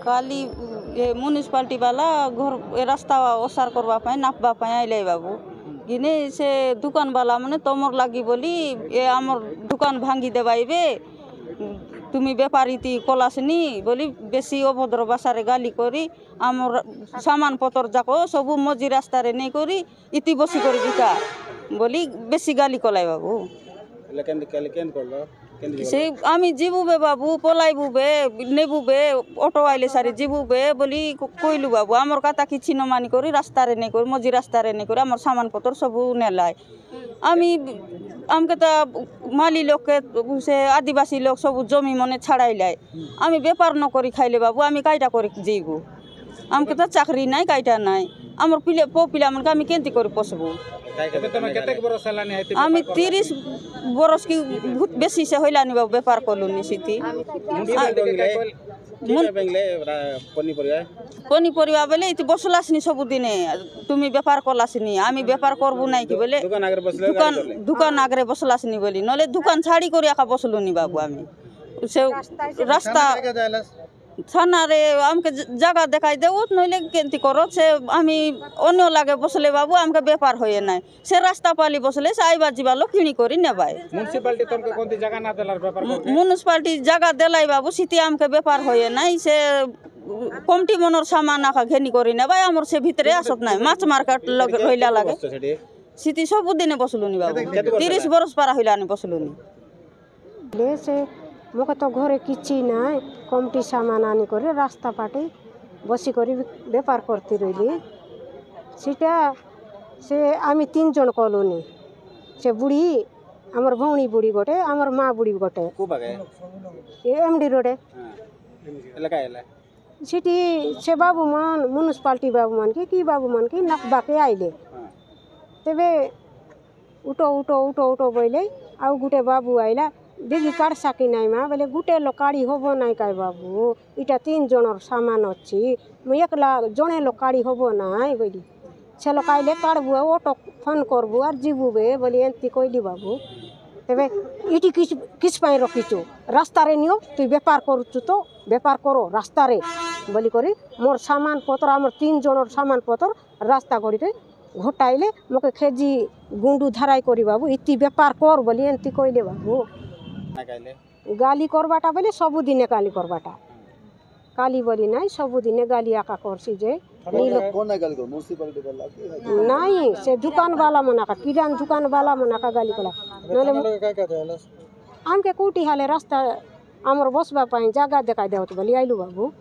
काली municipality वाला घर रास्ता ओसार करवा नापवा आइले बाबू गिने से दुकान वाला मैंने तुमर लगी बोली ये आमर दुकान भांगी देवाइबे तुम बेपारी कलासनी बोली बेसी अभद्र भाषार गाली करी आमर सामान पतर जाक सब मजी रास्तार नहीं करी इति बसी कर बिका बोली बेसी गाली कलाई बाबू से आमी जीवुबे बाबू पलाइबुबे नेबुबे अटो आइले सारी जीवुबे बोली कइलु बाबू आमर कथा किछि न मानि करी रास्तारे नहीं करी मजी रास्तारे नहीं करी आमर सामान पतर सब नेलाय आमी आमके तो माली लोग के से आदिवासी लोग सब जमी मने छाड़ाइलाय आमी व्यापार न करी खाइले बाबू आमी काइटा करी जीबू आमके तो चाकरी नाई काइटा नाई आमर पिले पिला मन आमी केंती करी पोसबू आमी 30 बरस की बहुत बेसी से होइलानी बाबू व्यापार कलुनी सिटी पनीपरिया बेले इति बसलासनी सब दिने तुम व्यापार कलासनी आमी व्यापार करबू नाई कि बोले दुकान आगरे बसलासनी बोली नले दुकान छाड़ी करी आका बसलुनी बाबू आमी से रास्ता थाना रे आमके जगह देखाई देउ नइले केंती करो से आमी अन्य लागे बसले बाबू आमके व्यापार होए नाई से रास्ता पाली बसले से आइबा जीवा लो किणी करी नेबाय म्युनिसिपालिटी तमके कोनती जगह ना देलार व्यापार म्युनिसिपालिटी जगह देलाई बाबू सिटी आमके व्यापार होए नाई से कमटी मनर सामान आका घेनी करी नेबाय आमर से भितरे आसत नाई माछ मार्केट लग होइला लागे सिटी सब दिने बसलुनी बाबू 30 बरस पारा होइलानी बसलुनी ले से मोके तो घरे किछि नाई कमटी सामान आनी करे रास्ता पाटे बसी करी व्यापार करती रही सीटा से आमी 3 जन कलुनी से बुढ़ी आमर भौणी बुढ़ी गोटे आमर माँ बुढ़ी गोटे एमडी रोडे सीटी से बाबू मान म्युनिसिपालिटी बाबू मान की बाबू मान की नकबा के आइले तेबे उठो उठो उठो उठो बोले आउ गुटे बाबू आइला देखी काढ़ साकी नाई माँ बोले गुटे लो काढ़ी होबो नाई काय बाबू इटा 3 जनर सामान अच्छी मुझे एकला जने लो काढ़ी होबो नाई बोली से लोग आइले काढ़बू ऑटो फोन करबू और जीबुबे बोली एंती कहली बाबू तेबे इटी किस पाई रखीचु रास्ता रे नियो तु व्यापार करूचु तो व्यापार करो रास्ता रे बोली करी मोर सामान पतर आमर 3 जनर सामान पतर रास्ता गड़ी रे घोटाइले मके खेजी गुंडू धराई करी बाबू इति व्यापार कर बोली एंती कहले बाबू गाली करबाटा बोले सबु दिने गाली करबाटा काली बोली नाई सबु दिने गाली आका करसी जे कोन गाली कर म्युनिसिपालिटी वाला नाई से दुकान वाला मनाका किरान दुकान वाला मनाका गाली कला नले का देहलस आमके कोटी हाले रास्ता आमर बसबा पाई जगह देखाई देवत बोली आइलु बाबू